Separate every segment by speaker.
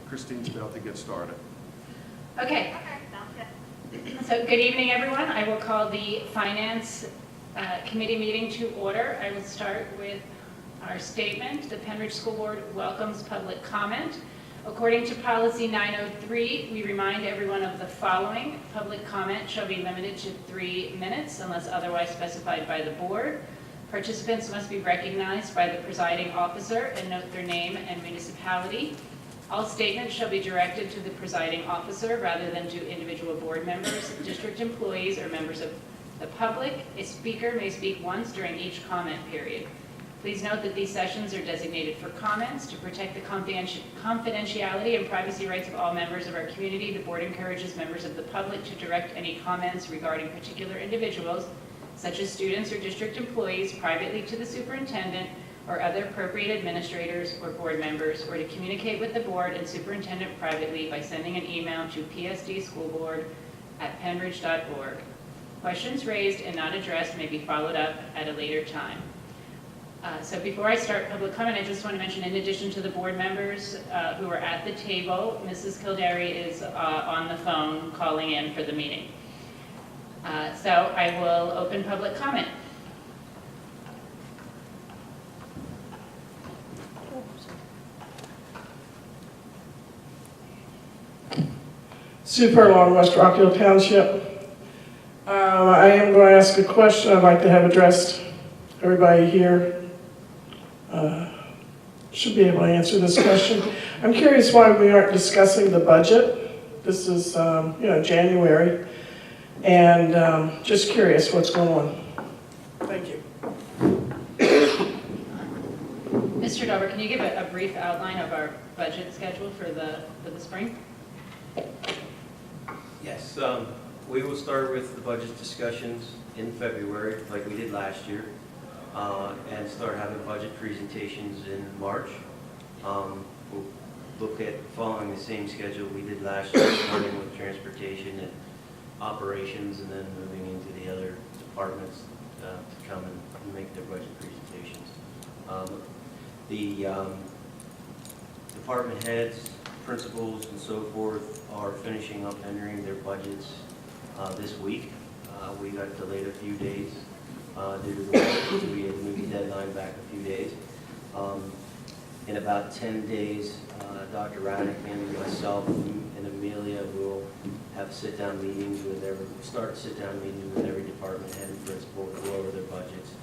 Speaker 1: Christine's about to get started.
Speaker 2: Okay. So good evening, everyone. I will call the Finance Committee meeting to order. I will start with our statement. The Pennridge School Board welcomes public comment. According to Policy 903, we remind everyone of the following. Public comment shall be limited to 3 minutes unless otherwise specified by the board. Participants must be recognized by the presiding officer and note their name and municipality. All statements shall be directed to the presiding officer rather than to individual board members, district employees, or members of the public. A speaker may speak once during each comment period. Please note that these sessions are designated for comments. To protect the confidentiality and privacy rights of all members of our community, the board encourages members of the public to direct any comments regarding particular individuals, such as students or district employees, privately to the superintendent or other appropriate administrators or board members, or to communicate with the board and superintendent privately by sending an email to psdschoolboard@pennridge.org. Questions raised and not addressed may be followed up at a later time. So before I start public comment, I just want to mention, in addition to the board members who are at the table, Mrs. Kildare is on the phone calling in for the meeting. So I will open public comment.
Speaker 3: Sue Furlong, West Rock Hill Township. I am going to ask a question I'd like to have addressed. Everybody here should be able to answer this question. I'm curious why we aren't discussing the budget. This is, January, and just curious what's going on. Thank you.
Speaker 2: Mr. Dauber, can you give a brief outline of our budget schedule for the spring?
Speaker 4: Yes, we will start with the budget discussions in February, like we did last year, and start having budget presentations in March. We'll look at following the same schedule we did last year, starting with transportation and operations, and then moving into the other departments to come and make their budget presentations. The department heads, principals, and so forth are finishing up entering their budgets this week. We got delayed a few days due to the weather, so we had to move the deadline back a few days. In about 10 days, Dr. Raddick and myself and Amelia will have sit-down meetings with every department head and principal to go over their budgets,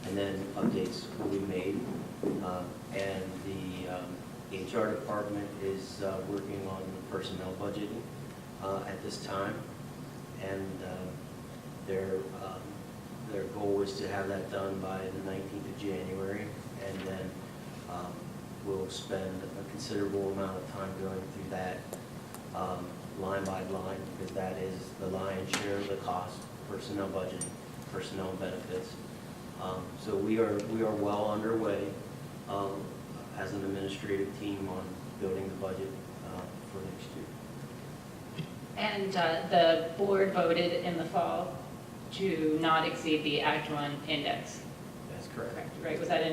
Speaker 4: and then updates will be made. And the HR department is working on personnel budgeting at this time, and their goal is to have that done by the 19th of January, and then we'll spend a considerable amount of time going through that line by line, because that is the lion's share of the cost, personnel budgeting, personnel benefits. So we are well underway as an administrative team on building the budget for next year.
Speaker 2: And the board voted in the fall to not exceed the Act 1 index.
Speaker 4: That's correct.
Speaker 2: Right? Was that I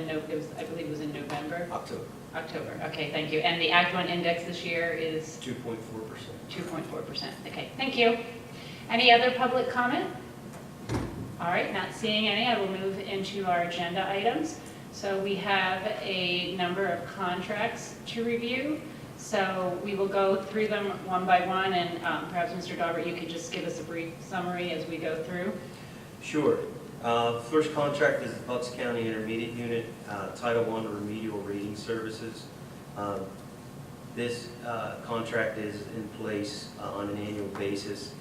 Speaker 2: believe it was in November?
Speaker 4: October.
Speaker 2: Okay, thank you. And the Act 1 index this year is?
Speaker 4: 2.4%.
Speaker 2: 2.4%. Okay, thank you. Any other public comment? All right, not seeing any, I will move into our agenda items. So we have a number of contracts to review. So we will go through them one by one, and perhaps Mr. Daubert, you could just give us a brief summary as we go through.
Speaker 4: Sure. First contract is the Bucks County Intermediate Unit, Title I Remedial Reading Services. This contract is in place on an annual basis,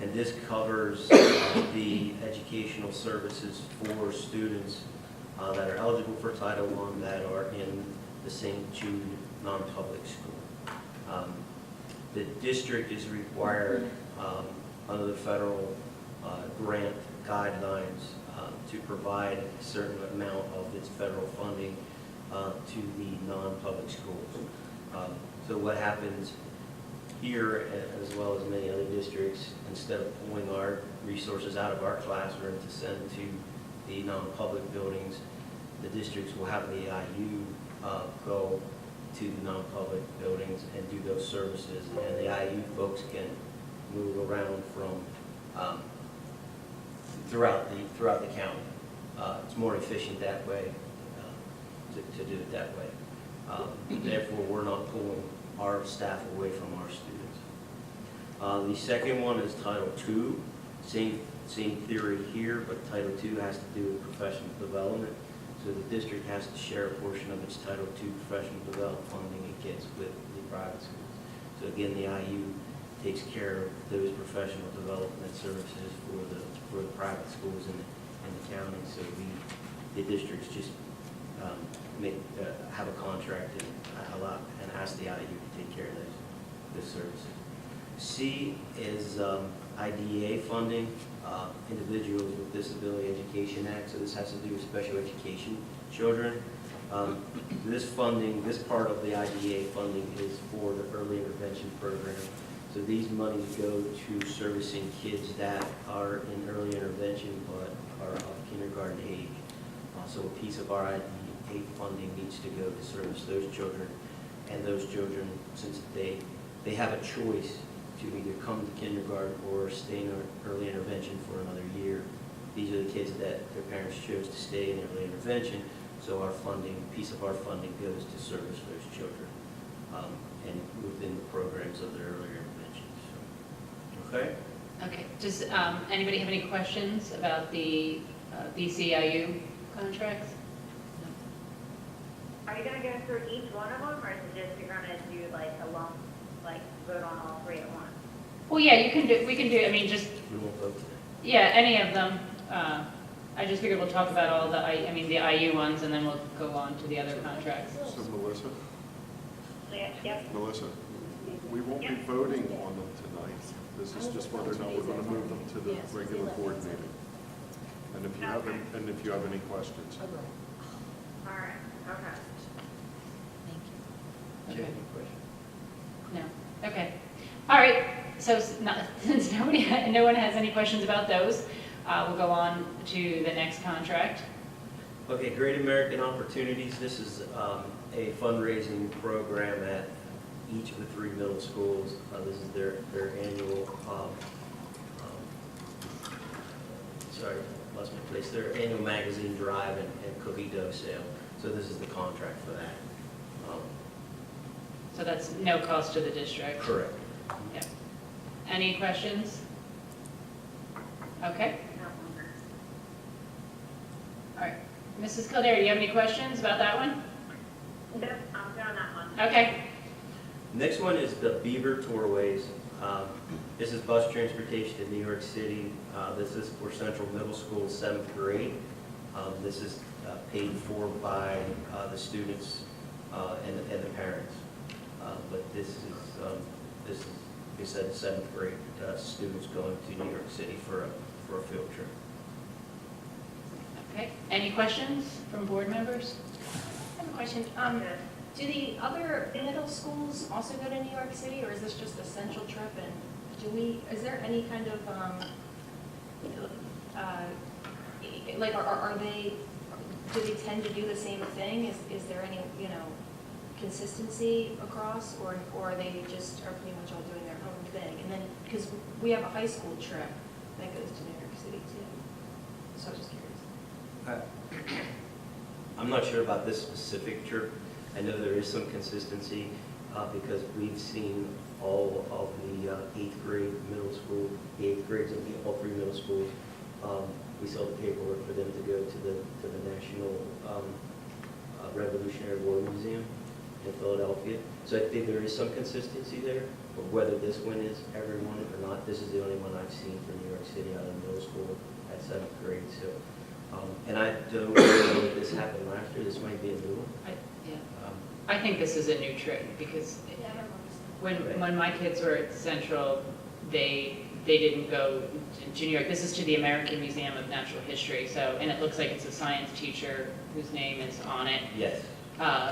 Speaker 4: and this covers the educational services for students that are eligible for Title I that are in the St. Jude non-public school. The district is required under the federal grant guidelines to provide a certain amount of its federal funding to the non-public schools. So what happens here, as well as many other districts, instead of pulling our resources out of our classroom to send to the non-public buildings, the districts will have the AIU go to the non-public buildings and do those services. And the IU folks can move around from throughout the county. It's more efficient that way, to do it that way. Therefore, we're not pulling our staff away from our students. The second one is Title II. Same theory here, but Title II has to do with professional development. So the district has to share a portion of its Title II professional development funding it gets with the private schools. So again, the IU takes care of those professional development services for the private schools in the county. So the districts just have a contract and ask the IU to take care of those services. C is IDEA funding, Individuals with Disability Education Act. So this has to do with special education children. This part of the IDEA funding is for the early intervention program. So these monies go to servicing kids that are in early intervention but are of kindergarten age. So a piece of our IDEA funding needs to go to service those children. And those children, since they have a choice to either come to kindergarten or stay in early intervention for another year. These are the kids that their parents chose to stay in early intervention, so our piece of our funding goes to service those children and within the programs of their earlier interventions. So, okay?
Speaker 2: Okay, does anybody have any questions about the BCIU contracts?
Speaker 1: Are you gonna go through each one of them, or is it just you're gonna do like a lump, like vote on all three at once?
Speaker 2: Well, yeah, we can do, I mean, just,
Speaker 4: We won't vote today.
Speaker 2: yeah, any of them. I just figured we'll talk about all the IU ones, and then we'll go on to the other contracts.
Speaker 5: So Melissa,
Speaker 1: Yep.
Speaker 5: Melissa, we won't be voting on them tonight. This is just whether or not we're going to move them to the regular board meeting. And if you have any questions.
Speaker 1: All right, okay.
Speaker 4: Do you have any questions?
Speaker 2: No, okay. All right, so since no one has any questions about those, we'll go on to the next contract.
Speaker 4: Okay, Great American Opportunities. This is a fundraising program at each of the 3 middle schools. This is their annual, sorry, lost my place, their annual magazine drive and cookie dough sale. So this is the contract for that.
Speaker 2: So that's no cost to the district.
Speaker 4: Correct.
Speaker 2: Yeah. Any questions? Okay. All right. Mrs. Kildare, do you have any questions about that one?
Speaker 1: Yep, I'm good on that one.
Speaker 2: Okay.
Speaker 4: Next one is the Beaver Tourways. This is bus transportation to New York City. This is for Central Middle School 7th grade. This is paid for by the students and the parents. But this is, like I said, 7th grade students going to New York City for a field trip.
Speaker 2: Okay. Any questions from board members?
Speaker 6: I have a question. Do the other middle schools also go to New York City, or is this just a central trip? And is there any kind of, do they tend to do the same thing? Is there any, consistency across, or are they just are pretty much all doing their own thing? And then, because we have a high school trip that goes to New York City too. So I was just curious.
Speaker 4: I'm not sure about this specific trip. I know there is some consistency because we've seen all of the 8th grade middle school, the 8th grades of all 3 middle schools. We saw the paperwork for them to go to the National Revolutionary War Museum in Philadelphia. So I think there is some consistency there, but whether this one is everyone or not, this is the only one I've seen for New York City out of middle school at 7th grade. So, and I don't know if this happened last year. This might be a new one.
Speaker 2: I think this is a new trip because when my kids were at Central, they didn't go to New York. This is to the American Museum of Natural History. So, and it looks like it's a science teacher whose name is on it.
Speaker 4: Yes.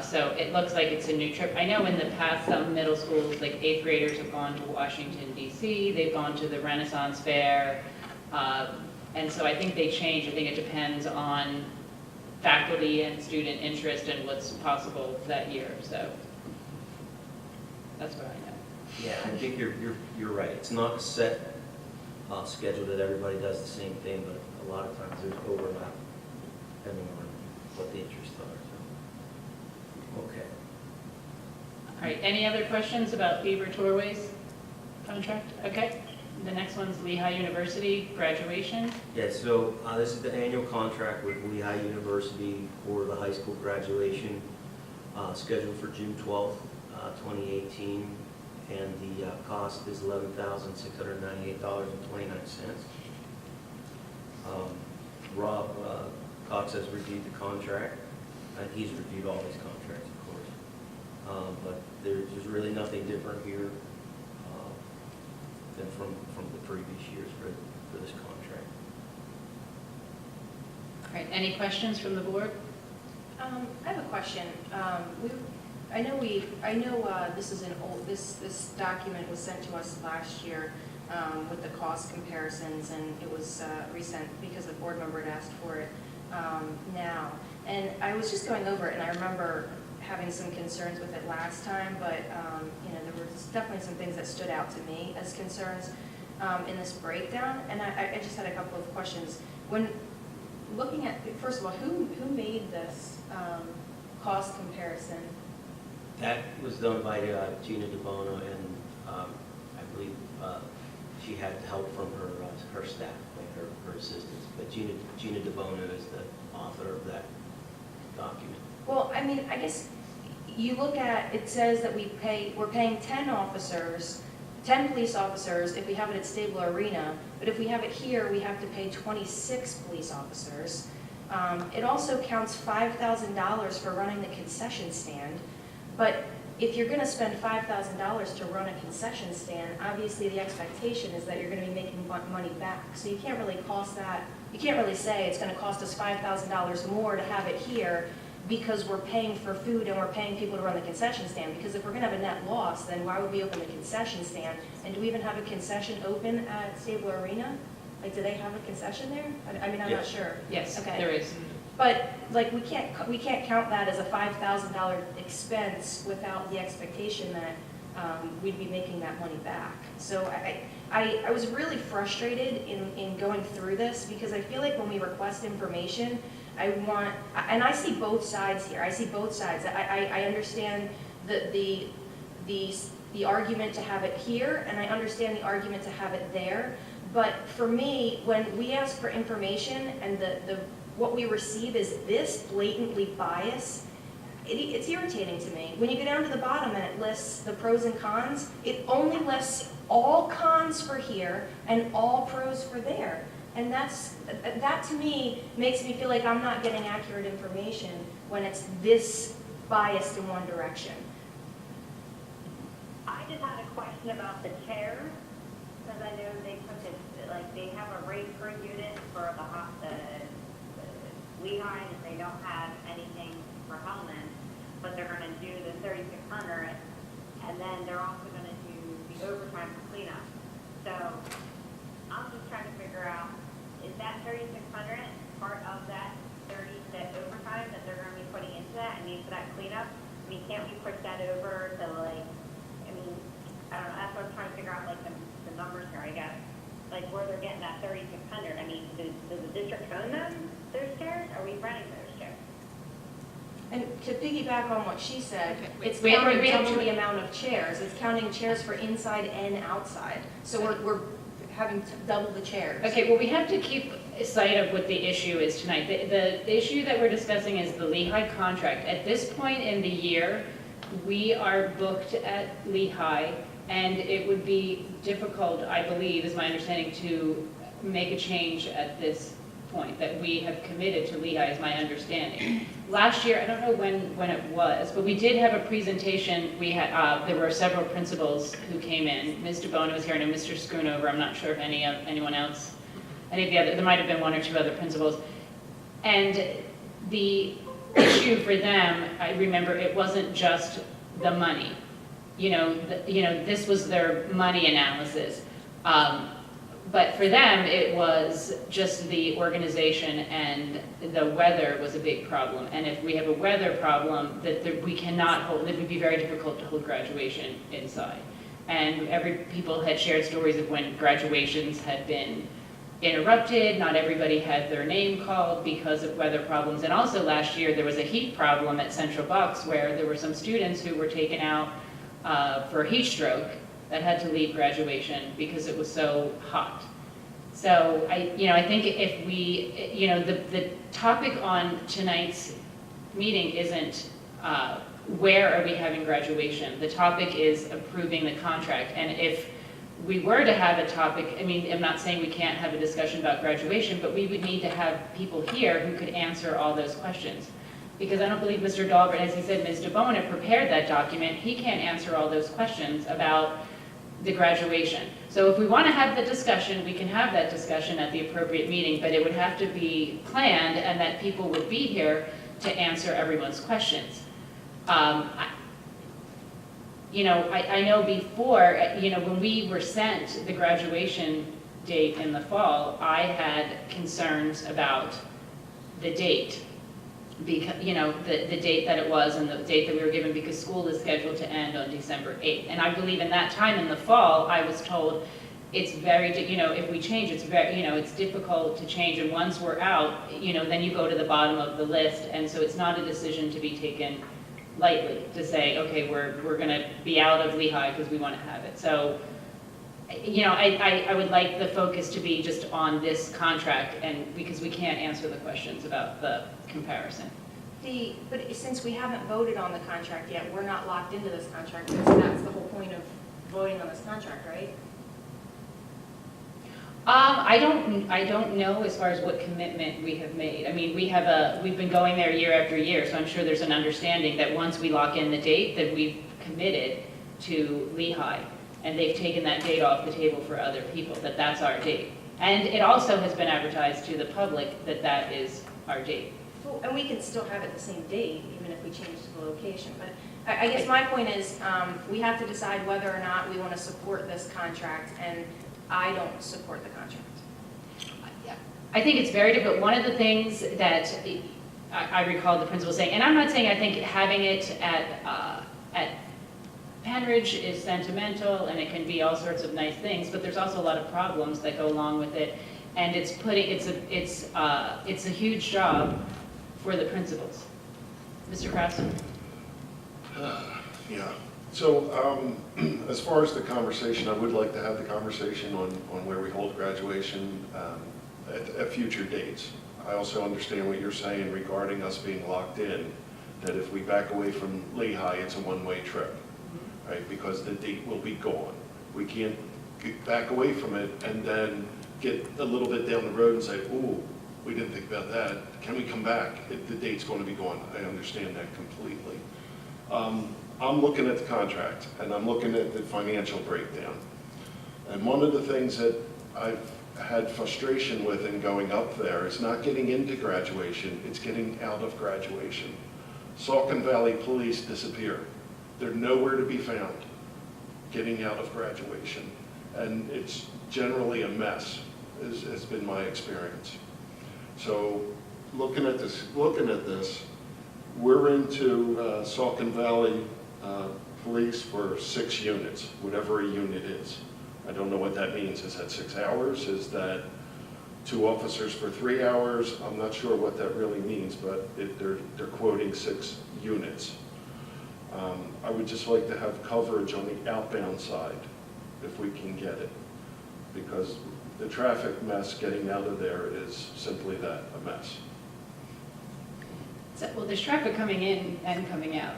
Speaker 2: So it looks like it's a new trip. I know in the past some middle schools, like 8th graders, have gone to Washington, D.C. They've gone to the Renaissance Fair. And so I think they change. I think it depends on faculty and student interest and what's possible that year. So That's what I know.
Speaker 4: Yeah, I think you're right. It's not a set schedule that everybody does the same thing, but a lot of times there's overlap depending on what the interests are. So. Okay.
Speaker 2: All right, any other questions about Beaver Tourways contract? Okay, the next one's Lehigh University graduation.
Speaker 4: Yeah, so this is the annual contract with Lehigh University for the high school graduation, scheduled for June 12th, 2018, and the cost is $11,698.29. Rob Cox has reviewed the contract, and he's reviewed all these contracts, of course. But there's really nothing different here than from the previous years for this contract.
Speaker 2: All right, any questions from the board?
Speaker 6: I have a question. I know this is an old, this document was sent to us last year with the cost comparisons, and it was recent because the board member had asked for it now. And I was just going over it, and I remember having some concerns with it last time, but there were definitely some things that stood out to me as concerns in this breakdown, and I just had a couple of questions. When looking at, first of all, who made this cost comparison?
Speaker 4: That was done by Gina DeBono, and I believe she had help from her staff, like her assistants. But Gina DeBono is the author of that document.
Speaker 6: Well, I mean, I guess you look at, it says that we're paying 10 police officers if we have it at Stable Arena, but if we have it here, we have to pay 26 police officers. It also counts $5,000 for running the concession stand, but if you're going to spend $5,000 to run a concession stand, obviously the expectation is that you're going to be making money back. So you can't really say it's going to cost us $5,000 more to have it here because we're paying for food and we're paying people to run the concession stand. Because if we're going to have a net loss, then why would we open the concession stand? And do we even have a concession open at Stable Arena? Like, do they have a concession there? I mean, I'm not sure.
Speaker 2: Yes,
Speaker 6: Okay.
Speaker 2: there is.
Speaker 6: But like, we can't count that as a $5,000 expense without the expectation that we'd be making that money back. So I was really frustrated in going through this because I feel like when we request information, and I see both sides here. I see both sides. I understand the argument to have it here, and I understand the argument to have it there. But for me, when we ask for information and what we receive is this blatantly biased, it's irritating to me. When you go down to the bottom and it lists the pros and cons, it only lists all cons for here and all pros for there. And that to me makes me feel like I'm not getting accurate information when it's this biased in one direction.
Speaker 1: I just had a question about the chairs, because I know they took it, like, they have a rate per unit for the Lehigh, and they don't have anything for Hellman, but they're gonna do the 3,600, and then they're also gonna do the overtime for cleanup. So, I'm just trying to figure out, is that 3,600 part of that 30 overtime that they're gonna be putting into that and into that cleanup? I mean, can't we push that over to, like, I don't know, that's what I'm trying to figure out, like, the numbers here, I guess. Like, where they're getting that 3,600. I mean, does the district own those chairs? Are we renting those chairs?
Speaker 6: And to piggyback on what she said, it's
Speaker 2: we have
Speaker 6: counting
Speaker 2: to-
Speaker 6: double the amount of chairs. It's counting chairs for inside and outside. So we're having to double the chairs.
Speaker 2: Okay, well, we have to keep sight of what the issue is tonight. The issue that we're discussing is the Lehigh contract. At this point in the year, we are booked at Lehigh, and it would be difficult, I believe, is my understanding, to make a change at this point, that we have committed to Lehigh, is my understanding. Last year, I don't know when it was, but we did have a presentation. We had there were several principals who came in. Ms. DeBono was here, and Mr. Schoonover. I'm not sure if anyone else, any of the other, there might have been one or two other principals. And the issue for them, I remember, it wasn't just the money. This was their money analysis. But for them, it was just the organization, and the weather was a big problem. And if we have a weather problem, we cannot hold, it would be very difficult to hold graduation inside. And people had shared stories of when graduations had been interrupted, not everybody had their name called because of weather problems. And also last year, there was a heat problem at Central Bucks where there were some students who were taken out for heat stroke that had to leave graduation because it was so hot. So I think if we, the topic on tonight's meeting isn't where are we having graduation. The topic is approving the contract. And if we were to have a topic, I mean, I'm not saying we can't have a discussion about graduation, but we would need to have people here who could answer all those questions. Because I don't believe Mr. Dahlgren, as he said, Ms. DeBowen had prepared that document. He can't answer all those questions about the graduation. So if we want to have the discussion, we can have that discussion at the appropriate meeting, but it would have to be planned and that people would be here to answer everyone's questions. I know before, when we were sent the graduation date in the fall, I had concerns about the date. Because, the date that it was and the date that we were given, because school is scheduled to end on December 8th. And I believe in that time in the fall, I was told it's very, if we change, it's very, it's difficult to change. And once we're out, then you go to the bottom of the list. And so it's not a decision to be taken lightly to say, okay, we're going to be out of Lehigh because we want to have it. So, I would like the focus to be just on this contract, and because we can't answer the questions about the comparison.
Speaker 6: But since we haven't voted on the contract yet, we're not locked into this contract, because that's the whole point of voting on this contract, right?
Speaker 2: I don't know as far as what commitment we have made. I mean, we've been going there year after year, so I'm sure there's an understanding that once we lock in the date, that we've committed to Lehigh, and they've taken that date off the table for other people, that that's our date. And it also has been advertised to the public that that is our date.
Speaker 6: Well, and we can still have it the same date, even if we change the location. But I guess my point is, we have to decide whether or not we want to support this contract, and I don't support the contract.
Speaker 2: I think it's very difficult. One of the things that I recall the principal saying, and I'm not saying I think having it at Pennridge is sentimental and it can be all sorts of nice things, but there's also a lot of problems that go along with it, and it's a huge job for the principals. Mr. Crafton?
Speaker 5: Yeah, so as far as the conversation, I would like to have the conversation on where we hold graduation at future dates. I also understand what you're saying regarding us being locked in, that if we back away from Lehigh, it's a one-way trip, right? Because the date will be gone. We can't get back away from it and then get a little bit down the road and say, ooh, we didn't think about that. Can we come back? The date's going to be gone. I understand that completely. I'm looking at the contract, and I'm looking at the financial breakdown. And one of the things that I've had frustration with in going up there is not getting into graduation, it's getting out of graduation. Saucon Valley Police disappear. They're nowhere to be found getting out of graduation. And it's generally a mess, has been my experience. So looking at this, we're into Saucon Valley Police for 6 units, whatever a unit is. I don't know what that means. Is that 6 hours? Is that 2 officers for 3 hours? I'm not sure what that really means, but they're quoting 6 units. I would just like to have coverage on the outbound side, if we can get it, because the traffic mess getting out of there is simply that, a mess.
Speaker 2: So, well, there's traffic coming in and coming out.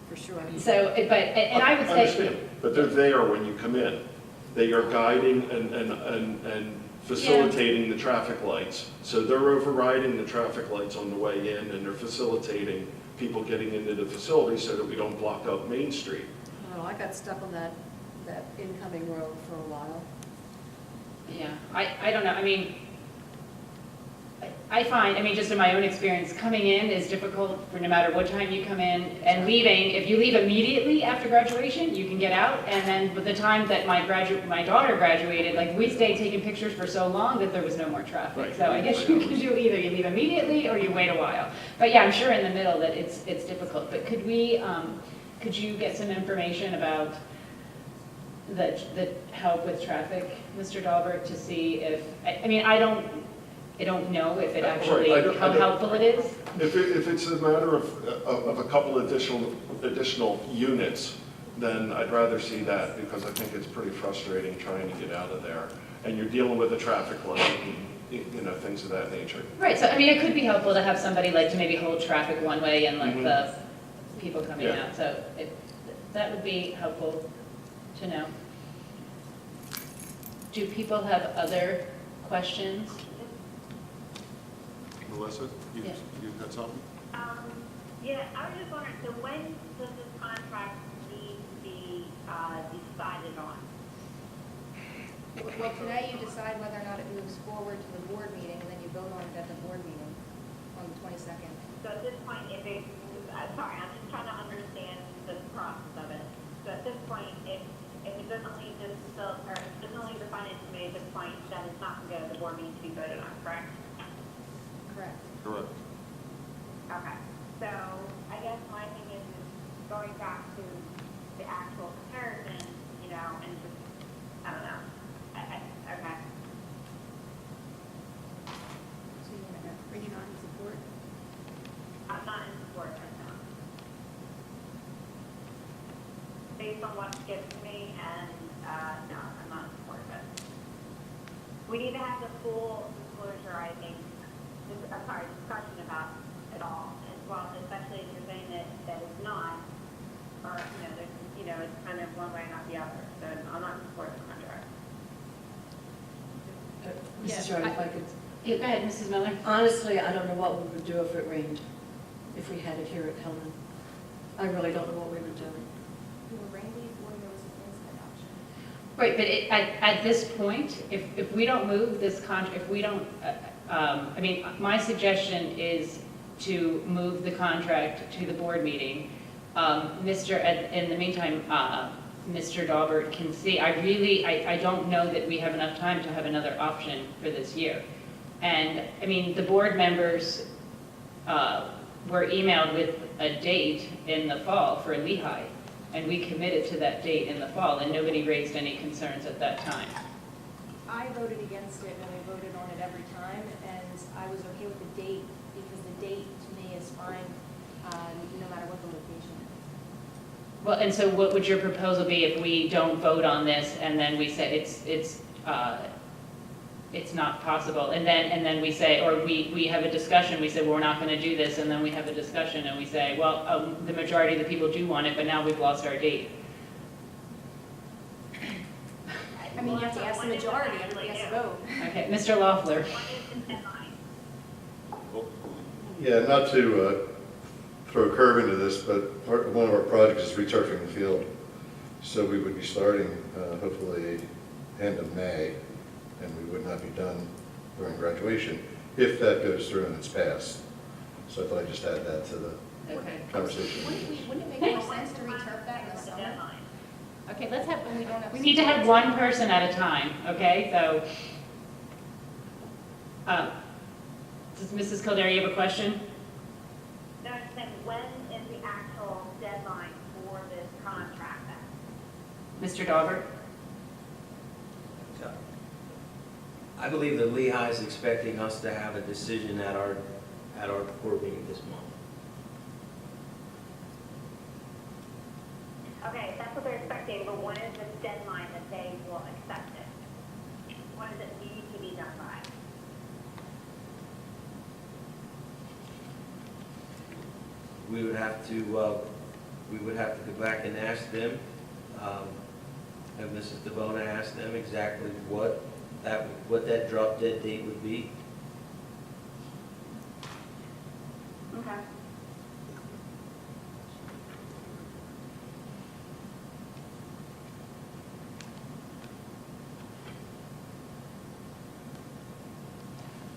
Speaker 7: For sure.
Speaker 2: So, and I would say,
Speaker 5: understand, but they're there when you come in. They are guiding and facilitating the traffic lights. So they're overriding the traffic lights on the way in, and they're facilitating people getting into the facility so that we don't block up Main Street.
Speaker 7: Oh, I got stuck on that incoming road for a while.
Speaker 2: yeah, I don't know. I mean, I find, I mean, just in my own experience, coming in is difficult for no matter what time you come in, and leaving, if you leave immediately after graduation, you can get out, and then with the time that my daughter graduated, like, we stayed taking pictures for so long that there was no more traffic.
Speaker 5: Right.
Speaker 2: So I guess you can do either, you leave immediately or you wait a while. But yeah, I'm sure in the middle that it's difficult. But could you get some information about the help with traffic, Mr. Dahlberg, to see if, I mean, I don't know if it actually,
Speaker 5: Right, I don't-
Speaker 2: how helpful it is.
Speaker 5: If it's a matter of a couple additional units, then I'd rather see that, because I think it's pretty frustrating trying to get out of there. And you're dealing with a traffic light, and, things of that nature.
Speaker 2: Right, so I mean, it could be helpful to have somebody like to maybe hold traffic one way and like the people coming
Speaker 5: Yeah.
Speaker 2: out. So that would be helpful to know. Do people have other questions?
Speaker 8: Melissa,
Speaker 2: Yeah.
Speaker 8: you've got something?
Speaker 1: Yeah, I was just wondering, so when does this contract need to be decided on?
Speaker 9: Well, today you decide whether or not it moves forward to the board meeting, and then you vote on it at the board meeting on the 22nd.
Speaker 1: So at this point, if it, sorry, I'm just trying to understand the process of it. So at this point, if it doesn't leave this, or if it doesn't leave the finance committee at this point, then it's not going to go to the board meeting to be voted on, correct?
Speaker 9: Correct.
Speaker 8: Correct.
Speaker 1: Okay, so I guess my thing is going back to the actual comparison, and just, I don't know. Okay.
Speaker 9: So you want to, are you not in support?
Speaker 1: I'm not in support right now. Based on what's given to me, and, no, I'm not in support of it. We need to have the full disclosure, I think, discussion about it all, as well, especially if you're saying that it's not, or, there's, it's kind of one way, not the other, so I'm not in support of the contract.
Speaker 7: Mrs. Jordan, if I could,
Speaker 2: Yeah, go ahead, Mrs. Miller.
Speaker 7: honestly, I don't know what we would do if it rained, if we had it here at Hillman. I really don't know what we would do.
Speaker 9: You were rainy or there was an inside option?
Speaker 2: Right, but at this point, if we don't move this contract, if we don't, I mean, my suggestion is to move the contract to the board meeting. In the meantime, Mr. Dahlberg can see, I don't know that we have enough time to have another option for this year. And, I mean, the board members were emailed with a date in the fall for Lehigh, and we committed to that date in the fall, and nobody raised any concerns at that time.
Speaker 9: I voted against it when we voted on it every time, and I was okay with the date, because the date to me is fine, no matter what the location is.
Speaker 2: Well, and so what would your proposal be if we don't vote on this, and then we say it's not possible, and then we say, or we have a discussion, we say, well, we're not going to do this, and then we have a discussion, and we say, well, the majority of the people do want it, but now we've lost our date.
Speaker 9: I mean, you have to ask the majority, everybody has to vote.
Speaker 2: Okay, Mr. Loeffler.
Speaker 1: What is the deadline?
Speaker 10: Yeah, not to throw a curve into this, but one of our projects is returfing the field. So we would be starting hopefully end of May, and we would not be done during graduation, if that goes through and it's passed. So I thought I'd just add that to the
Speaker 2: Okay.
Speaker 10: conversation.
Speaker 9: Wouldn't it make more sense to returf that in the
Speaker 1: What's the
Speaker 9: summer?
Speaker 1: deadline?
Speaker 2: Okay, let's have,
Speaker 9: When we don't have.
Speaker 2: we need to have one person at a time, okay? So, does Mrs. Kildare, you have a question?
Speaker 1: No, I'm saying, when is the actual deadline for this contract then?
Speaker 2: Mr. Dahlberg?
Speaker 4: So, I believe that Lehigh is expecting us to have a decision at our board meeting this month.
Speaker 1: Okay, that's what they're expecting, but when is the deadline that they will accept it? When does it need to be done by?
Speaker 4: We would have to go back and ask them, have Mrs. DeBona ask them exactly what that drop dead date would be.
Speaker 1: Okay.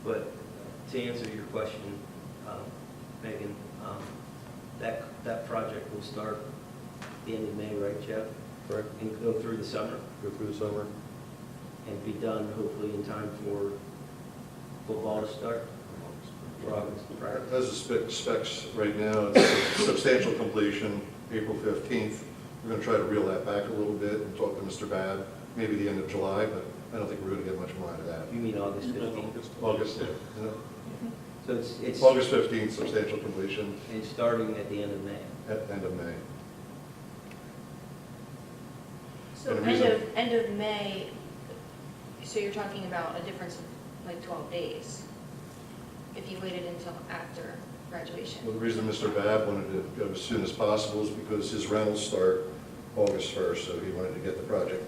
Speaker 4: But to to answer your question, Megan, that project will start the end of May, right, Jeff?
Speaker 10: Correct.
Speaker 4: And go through the summer
Speaker 10: Go through the summer.
Speaker 4: and be done hopefully in time for football to start, for August practice.
Speaker 10: As the specs right now, it's substantial completion, April 15th. We're going to try to reel that back a little bit and talk to Mr. Babb, maybe the end of July, but I don't think we're going to get much more out of that.
Speaker 4: You mean August 15th?
Speaker 10: August, yeah.
Speaker 4: So it's
Speaker 10: August 15th, substantial completion,
Speaker 4: it's starting at the end of May.
Speaker 10: at end of May.
Speaker 6: So
Speaker 10: And the reason-
Speaker 6: end of May, so you're talking about a difference of like 12 days if you waited until after graduation?
Speaker 10: Well, the reason Mr. Babb wanted to go as soon as possible is because his rentals start August 1st, so he wanted to get the project,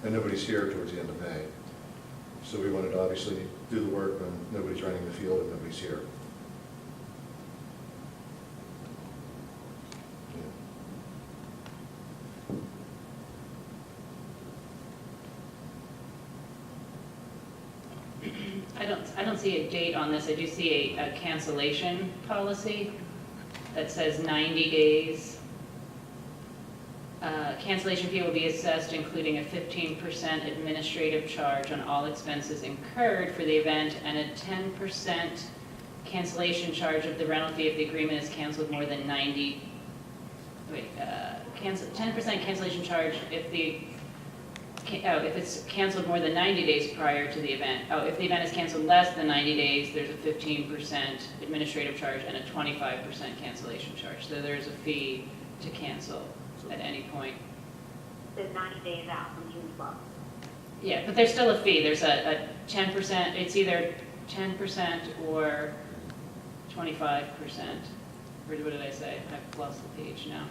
Speaker 10: and nobody's here towards the end of May. So we wanted to obviously do the work when nobody's running the field and nobody's here.
Speaker 2: I don't see a date on this. I do see a cancellation policy that says 90 days. Cancellation fee will be assessed, including a 15% administrative charge on all expenses incurred for the event and a 10% cancellation charge of the rental fee if the agreement is canceled more than 10% cancellation charge if if it's canceled more than 90 days prior to the event. Oh, if the event is canceled less than 90 days, there's a 15% administrative charge and a 25% cancellation charge. So there's a fee to cancel at any point.
Speaker 1: The 90 days out from June 12th.
Speaker 2: Yeah, but there's still a fee. There's a 10%, it's either 10% or 25%. Or what did I say? I've lost the page now.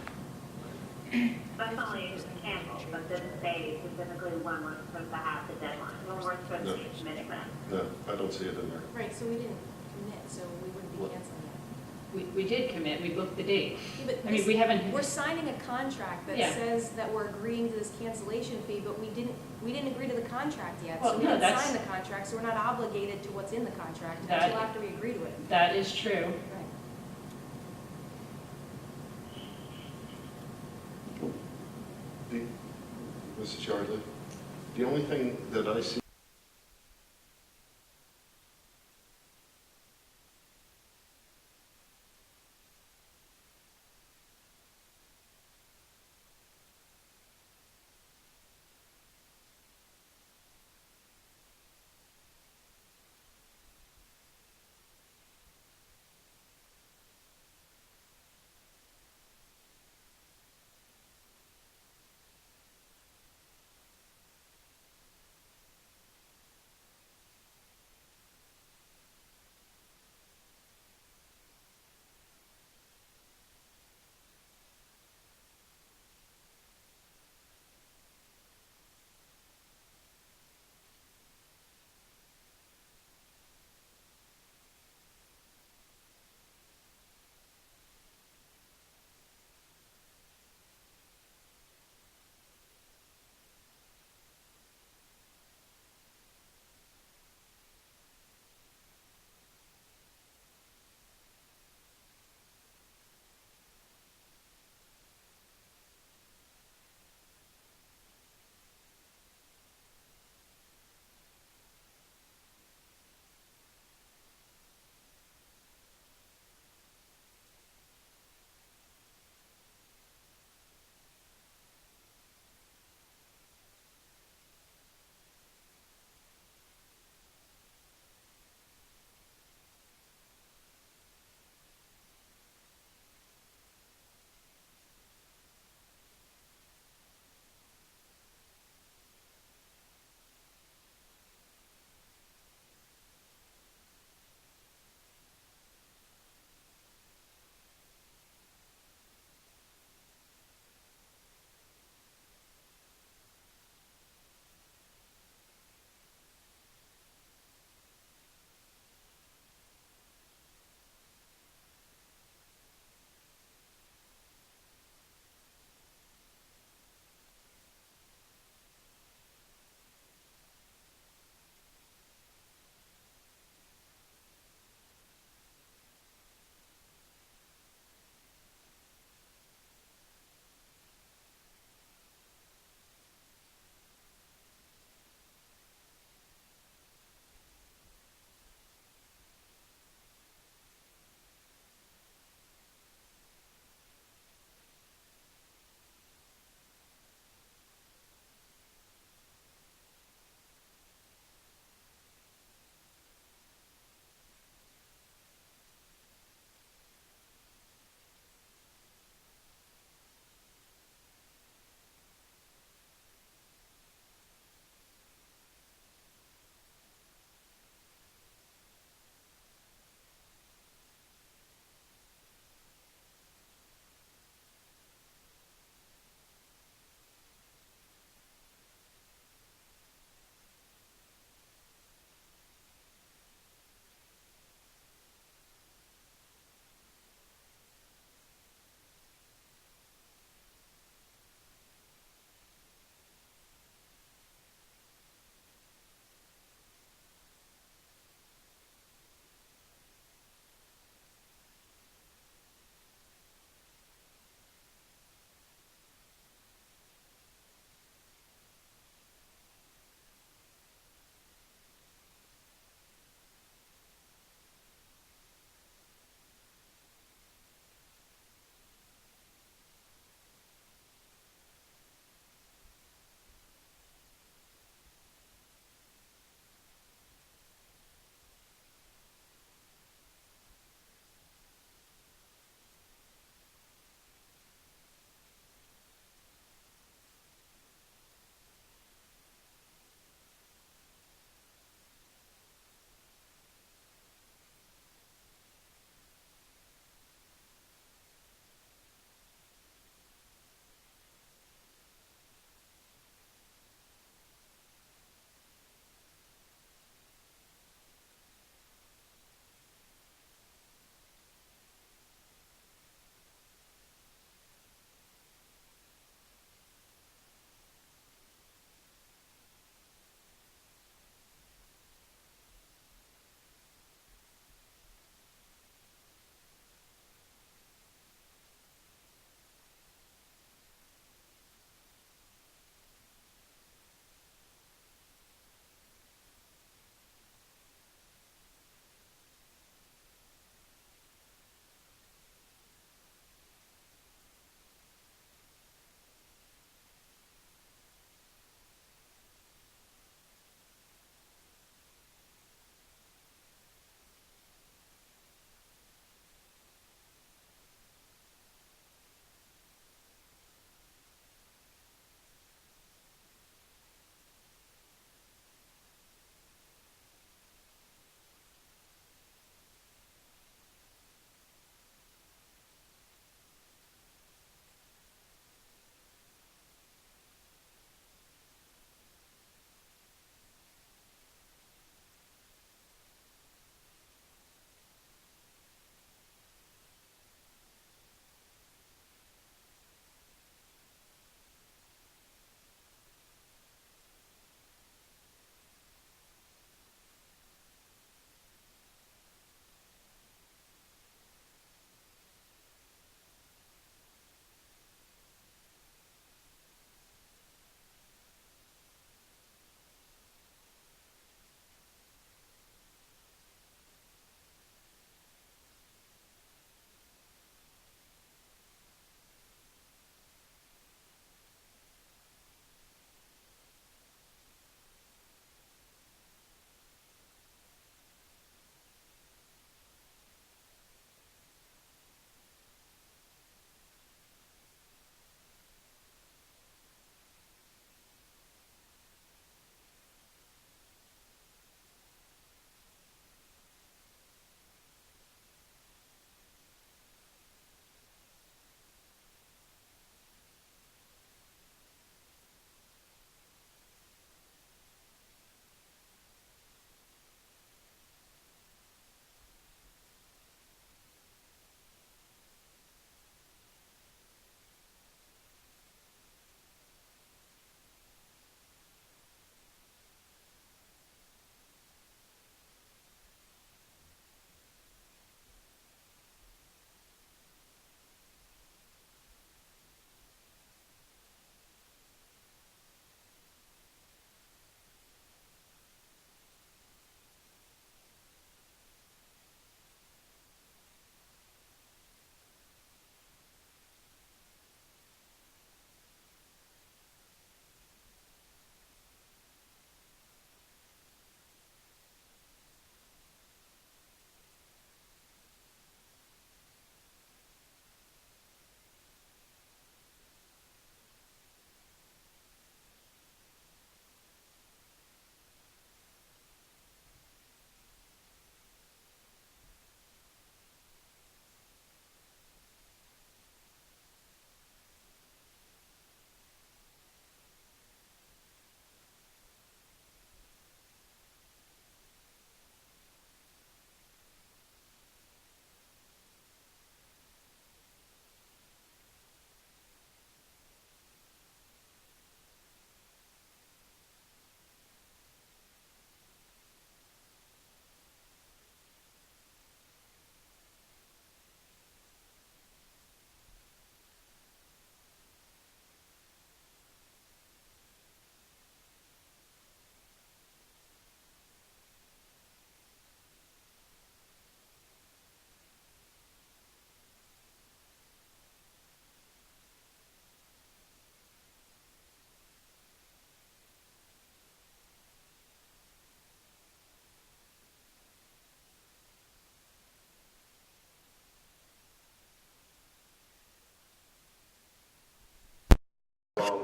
Speaker 1: That's only canceled, but doesn't say specifically when we're supposed to have the deadline, when we're supposed to be submitting them.
Speaker 5: No, I don't see it in there.
Speaker 9: Right, so we didn't commit, so we wouldn't be canceling it.
Speaker 2: We did commit, we booked the date.
Speaker 9: Yeah, but
Speaker 2: I mean,
Speaker 9: this-
Speaker 2: we haven't,
Speaker 9: We're signing a contract that
Speaker 2: Yeah.
Speaker 9: says that we're agreeing to this cancellation fee, but we didn't agree to the contract yet.
Speaker 2: Well,
Speaker 9: So we
Speaker 2: no,
Speaker 9: didn't
Speaker 2: that's-
Speaker 9: sign the contract, so we're not obligated to what's in the contract
Speaker 2: That-
Speaker 9: until after we agree to it.
Speaker 2: that is true.
Speaker 9: Right.
Speaker 5: Mrs. Yardley, the only thing that I see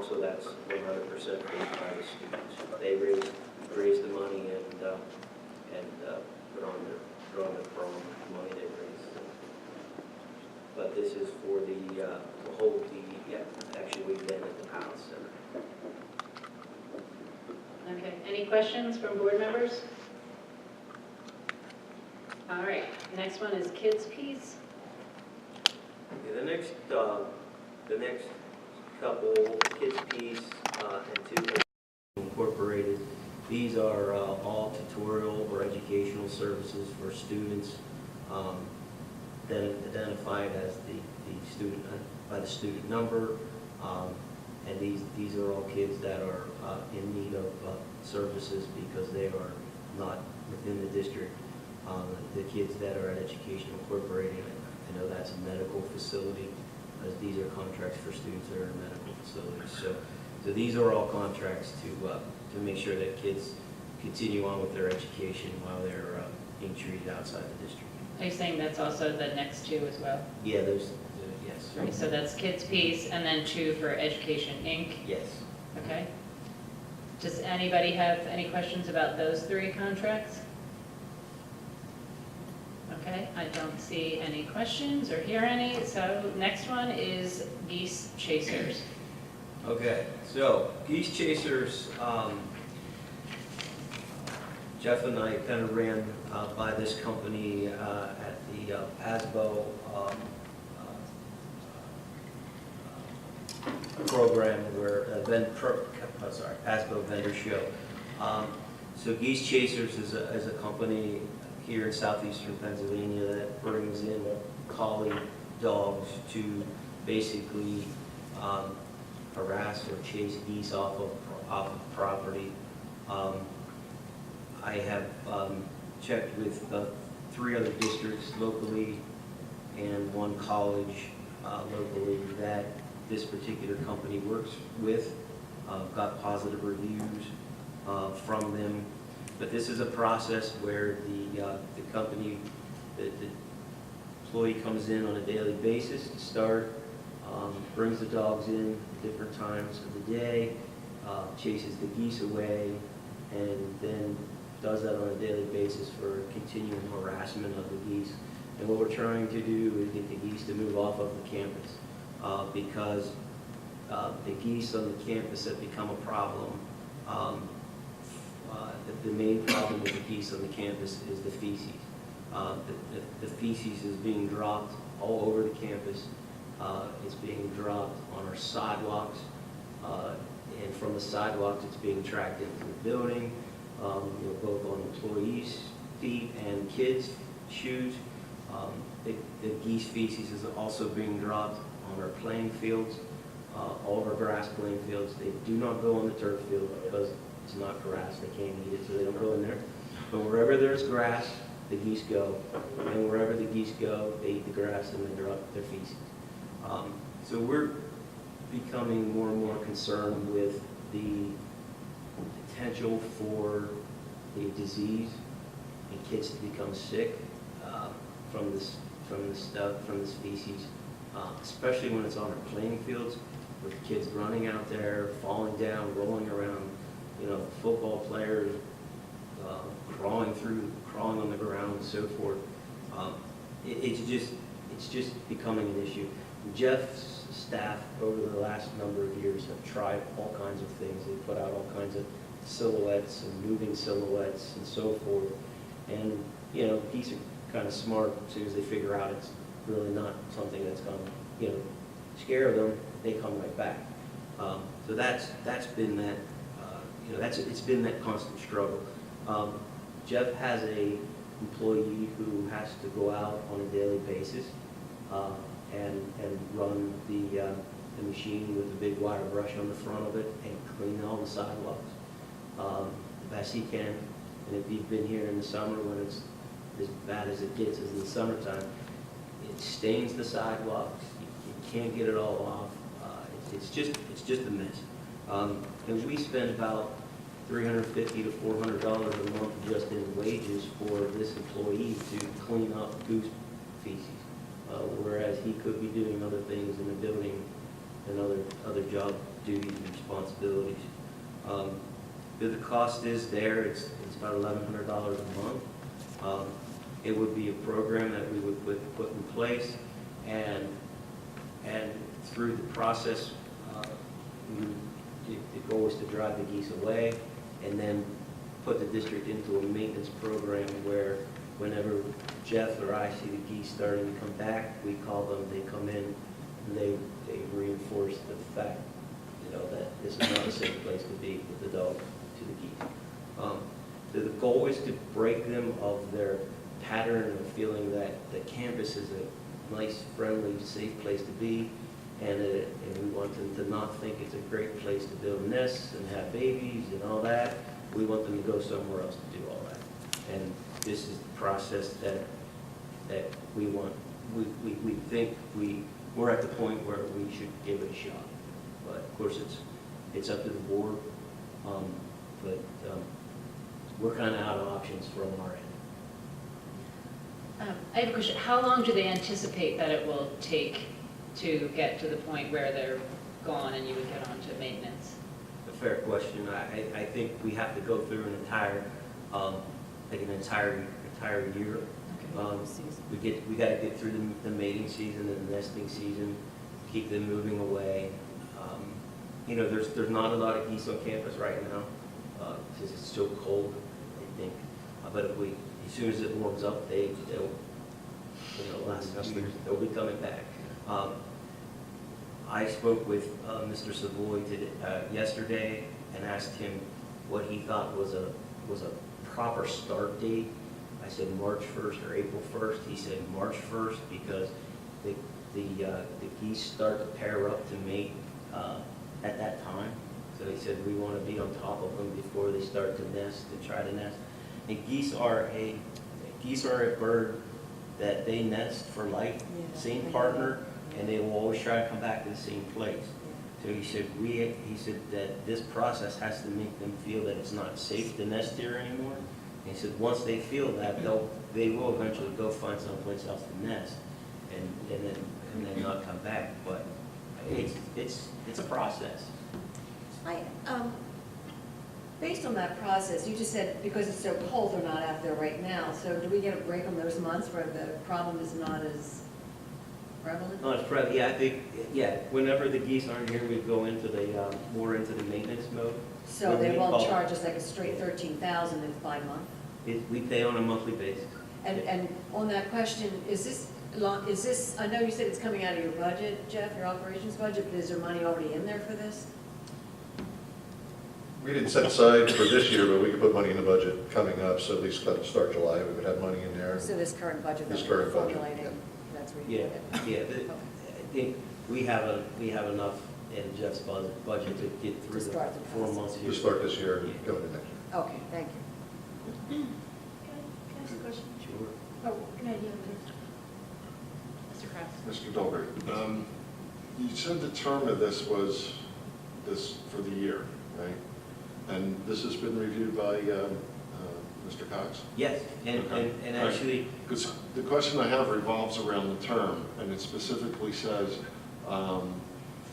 Speaker 4: so that's 100% paid by the students. They raise the money and put on their prom money they raise. But this is for the whole, actually weekend at the Palace Center.
Speaker 2: Okay, any questions from board members? All right, next one is Kids Piece.
Speaker 4: Okay, the next couple, Kids Piece and 2 Incorporated, these are all tutorial or educational services for students that identified as the student by the student number, and these are all kids that are in need of services because they are not within the district. The kids that are at Education Incorporated, I know that's a medical facility, as these are contracts for students that are in medical facilities. So these are all contracts to make sure that kids continue on with their education while they're being treated outside the district.
Speaker 2: Are you saying that's also the next 2 as well?
Speaker 4: Yeah, yes.
Speaker 2: Right, so that's Kids Piece, and then 2 for Education Inc.,
Speaker 4: Yes.
Speaker 2: okay? Does anybody have any questions about those 3 contracts? Okay, I don't see any questions or hear any, so next one is Geese Chasers.
Speaker 4: Okay, so Geese Chasers, Jeff and I kind of ran by this company at the PASBO program where PASBO vendor show. So Geese Chasers is a company here in southeastern Pennsylvania that brings in collie dogs to basically harass or chase geese off of property. I have checked with 3 other districts locally and 1 college locally that this particular company works with. Got positive reviews from them. But this is a process where the company, the employee comes in on a daily basis to start, brings the dogs in different times of the day, chases the geese away, and then does that on a daily basis for continuing harassment of the geese. And what we're trying to do is get the geese to move off of the campus because the geese on the campus have become a problem. The main problem with the geese on the campus is the feces. The feces is being dropped all over the campus. It's being dropped on our sidewalks, and from the sidewalks, it's being tracked into the building, both on employees' feet and kids' shoes. The geese feces is also being dropped on our playing fields, all of our grass playing fields. They do not go on the turf field because it's not grass, they can't eat it, so they don't go in there. But wherever there's grass, the geese go. And wherever the geese go, they eat the grass and they drop their feces. So we're becoming more and more concerned with the potential for the disease and kids to become sick from this species, especially when it's on our playing fields with kids running out there, falling down, rolling around. Football players crawling on the ground and so forth. It's just becoming an issue. Jeff's staff over the last number of years have tried all kinds of things. They put out all kinds of silhouettes and moving silhouettes and so forth. And, geese are kind of smart. As soon as they figure out it's really not something that's going to, scare them, they come right back. So that's been that. It's been that constant struggle. Jeff has a employee who has to go out on a daily basis and run the machine with a big wire brush on the front of it and clean all the sidewalks the best he can. And if you've been here in the summer when it's as bad as it gets as in the summertime, it stains the sidewalks. You can't get it all off. It's just a mess. And we spend about $350 to $400 a month just in wages for this employee to clean up goose feces, whereas he could be doing other things in the building and other duties and responsibilities. The cost is there, it's about $1,100 a month. It would be a program that we would put in place, and through the process, the goal is to drive the geese away, and then put the district into a maintenance program where whenever Jeff or I see the geese starting to come back, we call them, they come in, and they reinforce the fact, that this is not a safe place to be with the dog to the geese. So the goal is to break them of their pattern of feeling that the campus is a nice, friendly, safe place to be, and we want them to not think it's a great place to build nests and have babies and all that. We want them to go somewhere else to do all that. And this is the process that we want. We think we're at the point where we should give it a shot. But of course, it's up to the board. But we're kind of out of options from our end.
Speaker 2: I have a question. How long do they anticipate that it will take to get to the point where they're gone and you would get on to maintenance?
Speaker 4: A fair question. I think we have to go through an entire year. We got to get through the mating season and the nesting season, keep them moving away. There's not a lot of geese on campus right now because it's so cold, I think. But as soon as it warms up, they'll be coming back. I spoke with Mr. Savoy yesterday and asked him what he thought was a proper start date. I said March 1st or April 1st. He said March 1st because the geese start to pair up to mate at that time. So he said we want to be on top of them before they start to nest and try to nest. And geese are a bird that they nest for life, same partner, and they will always try to come back to the same place. So he said that this process has to make them feel that it's not safe to nest here anymore. And he said once they feel that, they will eventually go find someplace else to nest, and then not come back. But it's a process.
Speaker 7: Based on that process, you just said because it's so cold, they're not out there right now. So do we get a break on those months where the problem is not as prevalent?
Speaker 4: No, it's prevalent. Yeah, I think, whenever the geese aren't here, we go into more into the maintenance mode.
Speaker 7: So they won't charge us like a straight $13,000 in 5 months?
Speaker 4: We pay on a monthly basis.
Speaker 7: And on that question, is this, I know you said it's coming out of your budget, Jeff, your operations budget, but is there money already in there for this?
Speaker 10: We didn't set aside for this year, but we could put money in the budget coming up, so at least start July, we would have money in there.
Speaker 7: So this current budget that
Speaker 10: This
Speaker 7: we're
Speaker 10: current budget,
Speaker 7: formulating,
Speaker 10: yeah.
Speaker 7: that's where you
Speaker 4: Yeah,
Speaker 7: get it?
Speaker 4: yeah. I think we have enough in Jeff's budget to get through
Speaker 7: To
Speaker 4: the
Speaker 7: start the
Speaker 4: 4
Speaker 7: process.
Speaker 4: months here.
Speaker 10: To start this year and go into next year.
Speaker 7: Okay, thank you.
Speaker 6: Can I ask a question?
Speaker 4: Sure.
Speaker 6: Oh, can I,
Speaker 2: Mr. Kraft?
Speaker 5: Mr. Dolberg, you said the term of this was this for the year, right? And this has been reviewed by Mr. Cox?
Speaker 4: Yes, and
Speaker 5: Okay.
Speaker 4: actually,
Speaker 5: Because the question I have revolves around the term, and it specifically says,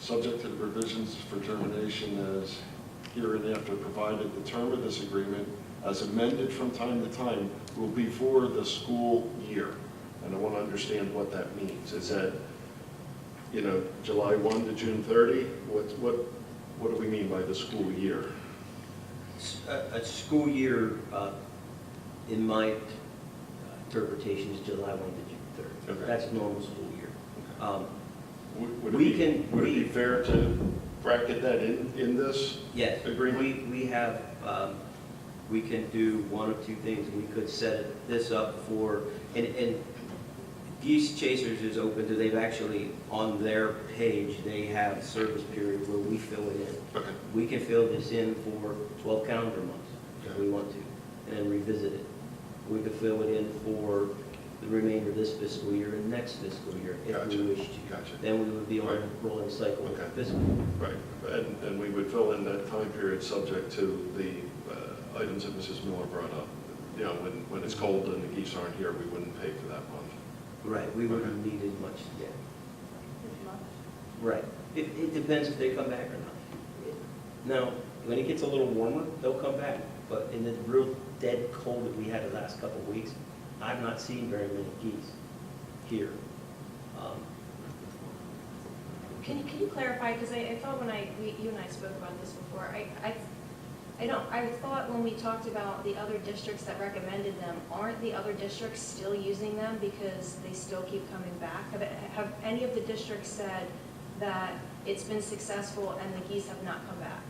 Speaker 5: subject to the provisions for termination as hereinafter provided, the term of this agreement, as amended from time to time, will be for the school year. And I want to understand what that means. Is that, July 1 to June 30? What do we mean by the school year?
Speaker 4: a school year, in my interpretation, is July 1 to June 30.
Speaker 5: Okay.
Speaker 4: That's a normal school year.
Speaker 5: Would
Speaker 4: We
Speaker 5: it be fair to bracket that in this
Speaker 4: Yes,
Speaker 5: agreement?
Speaker 4: we can do one of two things. We could set this up for, and Geese Chasers is open to, they've actually, on their page, they have service period where we fill it in.
Speaker 5: Okay.
Speaker 4: We can fill this in for 12 calendar months if we want to, and then revisit it. We could fill it in for the remainder of this fiscal year and next fiscal year if
Speaker 5: Gotcha.
Speaker 4: we wish to.
Speaker 5: Gotcha.
Speaker 4: Then we would be on
Speaker 5: Right.
Speaker 4: a rolling cycle
Speaker 5: Okay.
Speaker 4: of fiscal.
Speaker 5: Right, and we would fill in that time period subject to the items that Mrs. Miller brought up. When it's cold and the geese aren't here, we wouldn't pay for that month.
Speaker 4: Right, we wouldn't need as much, yeah. Right. It depends if they come back or not. Now, when it gets a little warmer, they'll come back, but in the real dead cold that we had the last couple of weeks, I've not seen very many geese here.
Speaker 6: Can you clarify, because I thought when you and I spoke about this before, I thought when we talked about the other districts that recommended them, aren't the other districts still using them because they still keep coming back? Have any of the districts said that it's been successful and the geese have not come back?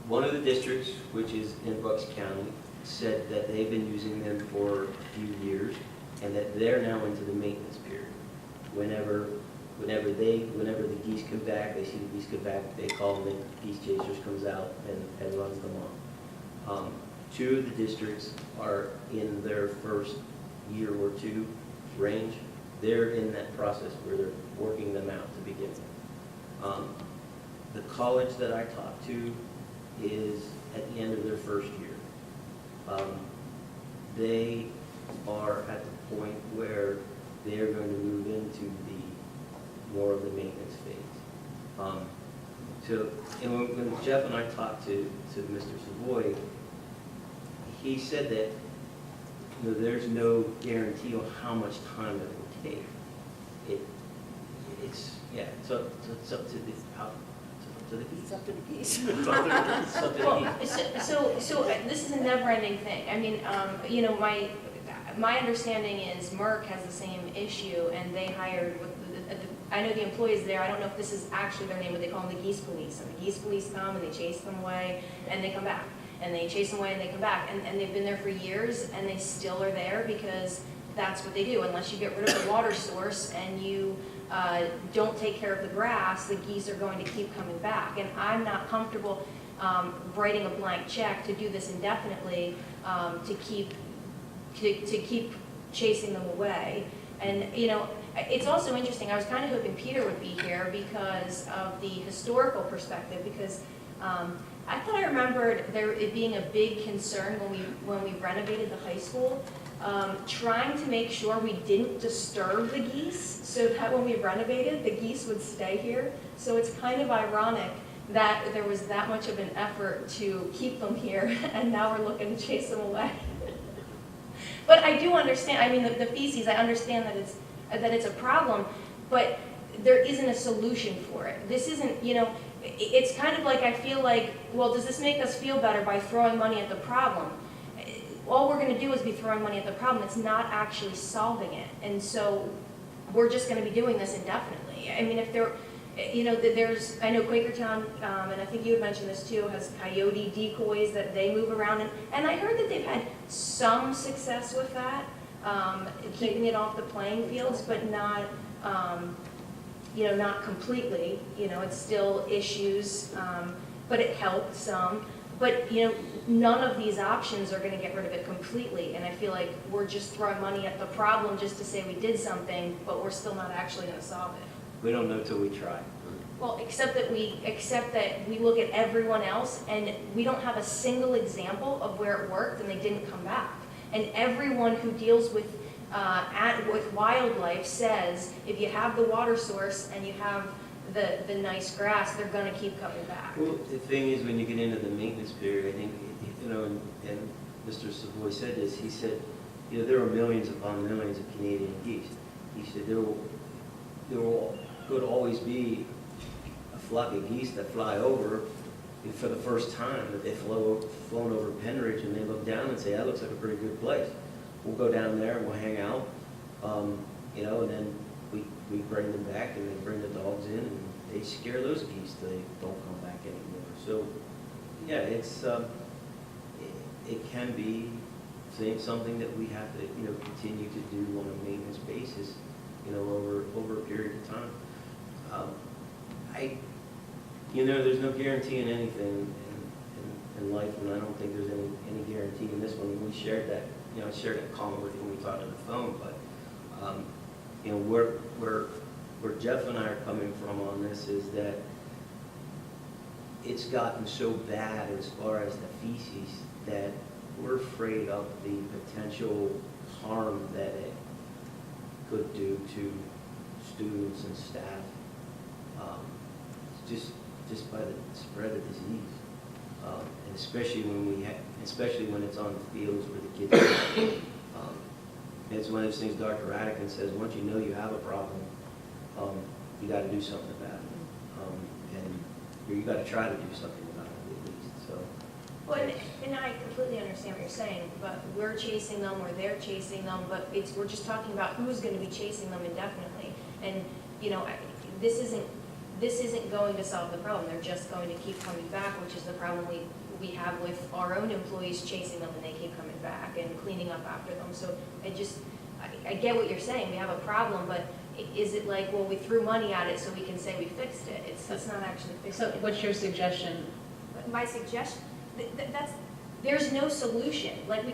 Speaker 4: One of the districts, which is in Bucks County, said that they've been using them for a few years and that they're now into the maintenance period. Whenever the geese come back, they see the geese come back, they call them, the geese chasers comes out and runs them off. Two of the districts are in their first year or two range. They're in that process where they're working them out to begin with. The college that I talked to is at the end of their first year. They are at the point where they're going to move into more of the maintenance phase. And when Jeff and I talked to Mr. Savoy, he said that there's no guarantee on how much time it will take. It's up to the geese.
Speaker 7: It's up to the geese.
Speaker 4: It's up to the geese.
Speaker 6: So this is a never-ending thing. I mean, my understanding is Merck has the same issue, and they hired, I know the employees there, I don't know if this is actually their name, but they call them the geese police. And the geese police come and they chase them away, and they come back. And they chase them away and they come back. And they've been there for years, and they still are there because that's what they do. Unless you get rid of the water source and you don't take care of the grass, the geese are going to keep coming back. And I'm not comfortable writing a blank check to do this indefinitely to keep chasing them away. And, it's also interesting, I was kind of hoping Peter would be here because of the historical perspective, because I thought I remembered it being a big concern when we renovated the high school, trying to make sure we didn't disturb the geese so that when we renovated, the geese would stay here. So it's kind of ironic that there was that much of an effort to keep them here, and now we're looking to chase them away. But I do understand, I mean, the feces, I understand that it's a problem, but there isn't a solution for it. This isn't, it's kind of like I feel like, well, does this make us feel better by throwing money at the problem? All we're going to do is be throwing money at the problem. It's not actually solving it. And so we're just going to be doing this indefinitely. I mean, if there, I know Quakertown, and I think you had mentioned this too, has coyote decoys that they move around. And I heard that they've had some success with that, keeping it off the playing fields, but not, not completely. It's still issues, but it helped some. But, none of these options are going to get rid of it completely. And I feel like we're just throwing money at the problem just to say we did something, but we're still not actually going to solve it.
Speaker 4: We don't know till we try.
Speaker 6: Well, except that we look at everyone else and we don't have a single example of where it worked and they didn't come back. And everyone who deals with wildlife says if you have the water source and you have the nice grass, they're going to keep coming back.
Speaker 4: Well, the thing is, when you get into the maintenance period, I think, and Mr. Savoy said this, he said, there are millions upon millions of Canadian geese. He said there could always be a flock of geese that fly over for the first time, that they've flown over Pennridge and they look down and say, that looks like a pretty good place. We'll go down there and we'll hang out, and then we bring them back and they bring the dogs in and they scare those geese till they don't come back anymore. So, yeah, it can be something that we have to, continue to do on a maintenance basis, over a period of time. There's no guarantee in anything in life, and I don't think there's any guarantee in this one. We shared that, I shared that comment with you when we talked on the phone, but, where Jeff and I are coming from on this is that it's gotten so bad as far as the feces that we're afraid of the potential harm that it could do to students and staff. It's just by the spread of disease. And especially especially when it's on the fields where the kids are. It's one of those things Dr. Radican says, once you know you have a problem, you gotta do something about it. And you gotta try to do something about it at least, so.
Speaker 6: Well, and I completely understand what you're saying, but we're chasing them or they're chasing them, but we're just talking about who's gonna be chasing them indefinitely. And, you know, this isn't going to solve the problem. They're just going to keep coming back, which is the problem we have with our own employees chasing them and they keep coming back and cleaning up after them. So I get what you're saying, we have a problem, but is it like, well, we threw money at it so we can say we fixed it? It's not actually fixing
Speaker 2: So
Speaker 6: it.
Speaker 2: what's your suggestion?
Speaker 6: My suggestion, there's no solution. Like,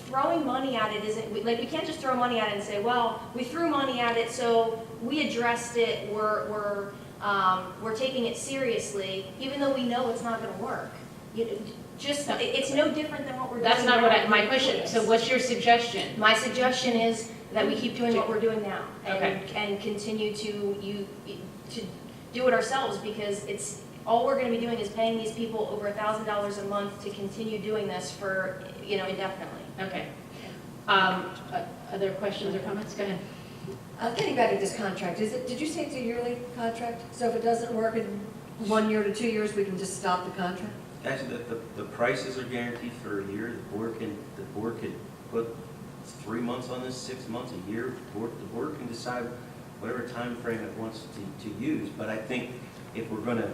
Speaker 6: throwing money at it isn't, we can't just throw money at it and say, well, we threw money at it, so we addressed it, we're taking it seriously, even though we know it's not gonna work. It's no different than what we're doing.
Speaker 2: That's not
Speaker 6: now with
Speaker 2: my
Speaker 6: the
Speaker 2: question.
Speaker 6: employees.
Speaker 2: So what's your suggestion?
Speaker 6: My suggestion is that we keep doing what we're doing now
Speaker 2: Okay.
Speaker 6: and continue to do it ourselves, because all we're gonna be doing is paying these people over $1,000 a month to continue doing this for, indefinitely.
Speaker 2: Okay. Other questions or comments? Go ahead.
Speaker 7: Getting back to this contract, did you say it's a yearly contract? So if it doesn't work in 1 year to 2 years, we can just stop the contract?
Speaker 4: Actually, the prices are guaranteed for a year. The board could put 3 months on this, 6 months, a year. The board can decide whatever time frame it wants to use. But I think if we're gonna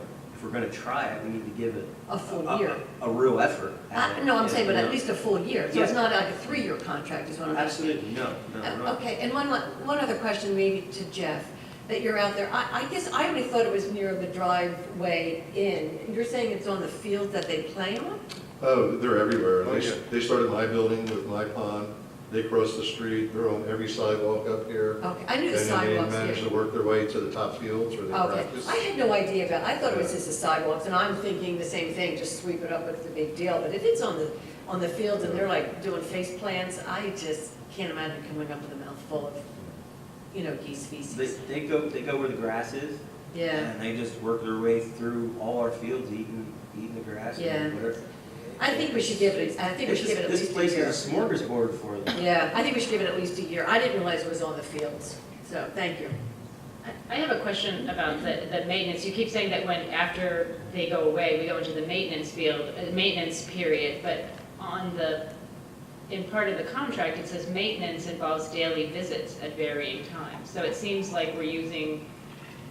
Speaker 4: try it, we need to give it
Speaker 7: A full year?
Speaker 4: a real effort. at it.
Speaker 7: No, I'm saying, but
Speaker 4: You
Speaker 7: at
Speaker 4: know?
Speaker 7: least a full year. So
Speaker 4: Yeah.
Speaker 7: it's not like a 3-year contract is what I'm asking.
Speaker 4: Absolutely, no.
Speaker 7: Okay, and one other question maybe to Jeff, that you're out there. I guess I only thought it was near the driveway in. You're saying it's on the field that they play on?
Speaker 10: Oh, they're everywhere.
Speaker 5: Oh, yeah.
Speaker 10: They started my building with my pond, they cross the street, they're on every sidewalk up here.
Speaker 7: Okay, I knew the
Speaker 10: And then
Speaker 7: sidewalks
Speaker 10: they managed
Speaker 7: here.
Speaker 10: to work their way to the top fields where they
Speaker 7: Okay,
Speaker 10: practice.
Speaker 7: I had no idea about, I thought it was just the sidewalks, and I'm thinking the same thing, just sweep it up, it's a big deal. But if it's on the fields and they're like doing face plants, I just can't imagine coming up with a mouthful of, geese feces.
Speaker 4: They go where the grass is.
Speaker 7: Yeah,
Speaker 4: And they just work their way through all our fields, eating the grass
Speaker 7: Yeah.
Speaker 4: and whatever.
Speaker 7: I think we should give it at
Speaker 4: This
Speaker 7: least a
Speaker 4: place
Speaker 7: year.
Speaker 4: is a smorgasbord for them.
Speaker 7: Yeah, I think we should give it at least a year. I didn't realize it was on the fields, so, thank you.
Speaker 2: I have a question about the maintenance. You keep saying that after they go away, we go into the maintenance period, but in part of the contract, it says maintenance involves daily visits at varying times. So it seems like we're using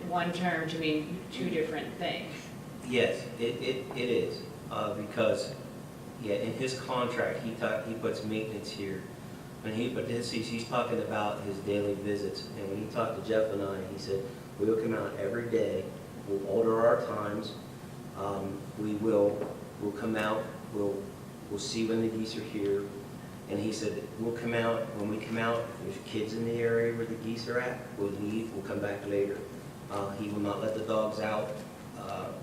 Speaker 2: one term to mean two different things.
Speaker 4: Yes, it is, because, in his contract, he puts maintenance here. He's talking about his daily visits, and when he talked to Jeff and I, he said, we'll come out every day, we'll order our times, we'll come out, we'll see when the geese are here, and he said, when we come out, if there's kids in the area where the geese are at, we'll leave, we'll come back later. He will not let the dogs out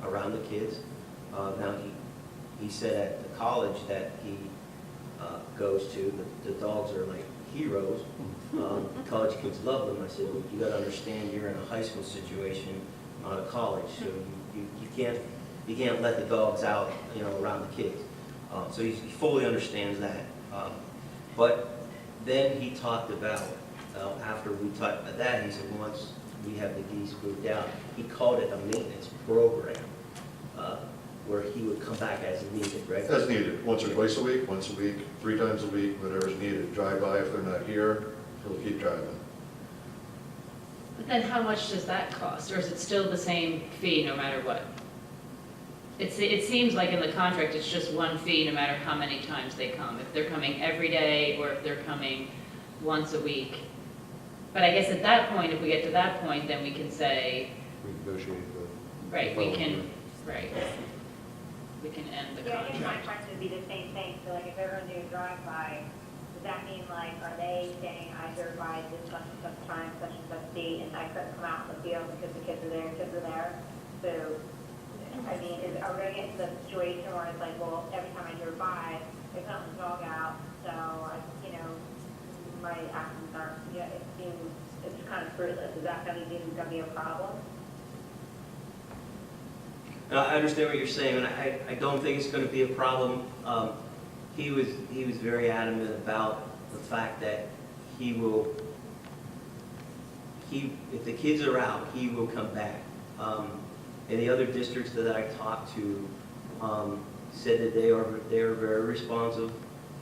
Speaker 4: around the kids. Now, he said at the college that he goes to, the dogs are like heroes. College kids love them. I said, well, you gotta understand you're in a high school situation, not a college, so you can't let the dogs out, around the kids. So he fully understands that. But then he talked about, after we talked about that, he said, once we have the geese moved out, he called it a maintenance program, where he would come back as needed, right?
Speaker 10: As needed, once or twice a week, 3 times a week, whatever's needed. Drive by if they're not here, he'll keep driving.
Speaker 2: But then how much does that cost? Or is it still the same fee no matter what? It seems like in the contract, it's just one fee no matter how many times they come. If they're coming every day or if they're coming once a week. But I guess at that point, if we get to that point, then we can say,
Speaker 10: We negotiate the.
Speaker 2: right, we can end the
Speaker 1: Yeah, I guess my
Speaker 2: contract.
Speaker 1: question would be the same thing, so like if they're gonna do a drive-by, does that mean like, are they saying I drove by this such and such time, such and such date, and I couldn't come out in the field because the kids are there? So, I mean, are we gonna get into the situation where it's like, well, every time I drove by, they couldn't let the dog out, so, my actions aren't, it's kind of fruitless, is that gonna be a problem?
Speaker 4: And I understand what you're saying, and I don't think it's going to be a problem. He was very adamant about the fact that if the kids are out, he will come back. And the other districts that I talked to said that they are very responsive,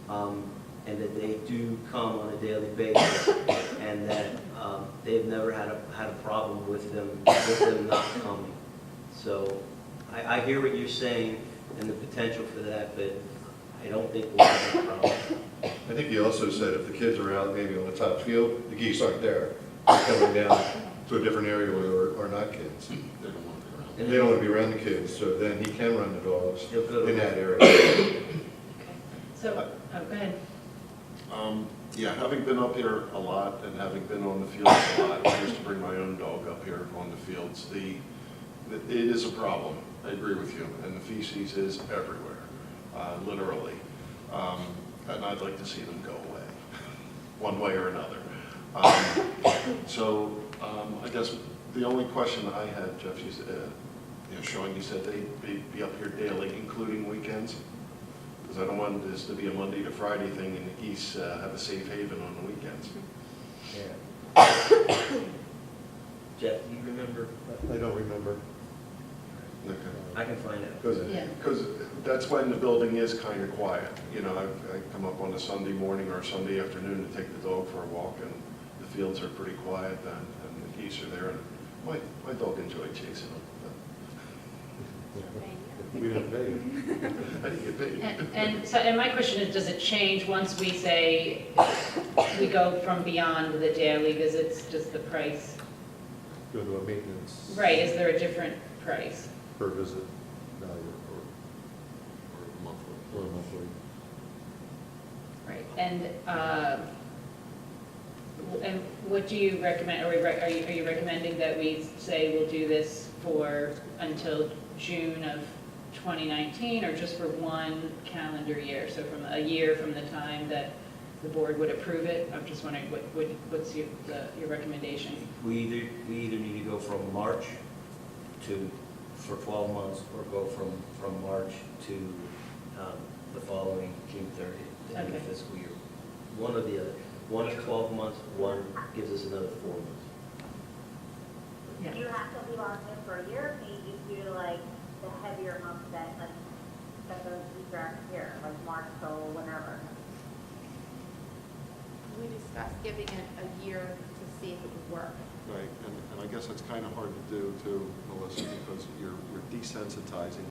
Speaker 4: and that they do come on a daily basis, and that they've never had a problem with them not coming. So I hear what you're saying and the potential for that, but I don't think we'll have a problem.
Speaker 10: I think he also said if the kids are out maybe on the top field, the geese aren't there. They're coming down to a different area where there are not kids.
Speaker 5: They don't want to be around.
Speaker 10: And they don't want to be around the kids, so then he can run the dogs
Speaker 4: He'll go to-
Speaker 10: in that area.
Speaker 2: Okay. So, oh, go ahead.
Speaker 5: Yeah, having been up here a lot and having been on the fields a lot, I used to bring my own dog up here on the fields. It is a problem, I agree with you, and the feces is everywhere, literally. And I'd like to see them go away, one way or another. I guess the only question I had, Jeff, you said, Sean, you said they'd be up here daily, including weekends? Because I don't want this to be a Monday to Friday thing and the geese have a safe haven on the weekends.
Speaker 4: Yeah. Jeff, do you remember?
Speaker 10: I don't remember.
Speaker 4: I can find out.
Speaker 2: Yeah.
Speaker 5: Because that's when the building is kind of quiet. You know, I come up on a Sunday morning or a Sunday afternoon to take the dog for a walk, and the fields are pretty quiet then, and the geese are there, and my dog enjoyed chasing them.
Speaker 10: We didn't pay you.
Speaker 5: I didn't get paid.
Speaker 2: And my question is, does it change once we say we go from beyond the daily visits, does the price,
Speaker 10: Go to a maintenance.
Speaker 2: right, is there a different price?
Speaker 10: Per visit value
Speaker 5: Or monthly.
Speaker 10: or monthly.
Speaker 2: Right, and what do you recommend, are you recommending that we say we'll do this for until June of 2019, or just for one calendar year? So from a year from the time that the board would approve it? I'm just wondering, what's your recommendation?
Speaker 4: We either need to go from March for 12 months, or go from March to the following June 30th, the end of the
Speaker 2: Okay.
Speaker 4: fiscal year. One or the other. One is 12 months, one gives us another 4 months.
Speaker 2: Yeah.
Speaker 1: Do you have to be locked in for a year, or can you just do like the heavier months that those weeks are here, like March till whenever?
Speaker 9: We discussed giving it a year to see if it would work.
Speaker 5: Right, and I guess that's kind of hard to do too, Melissa, because you're desensitizing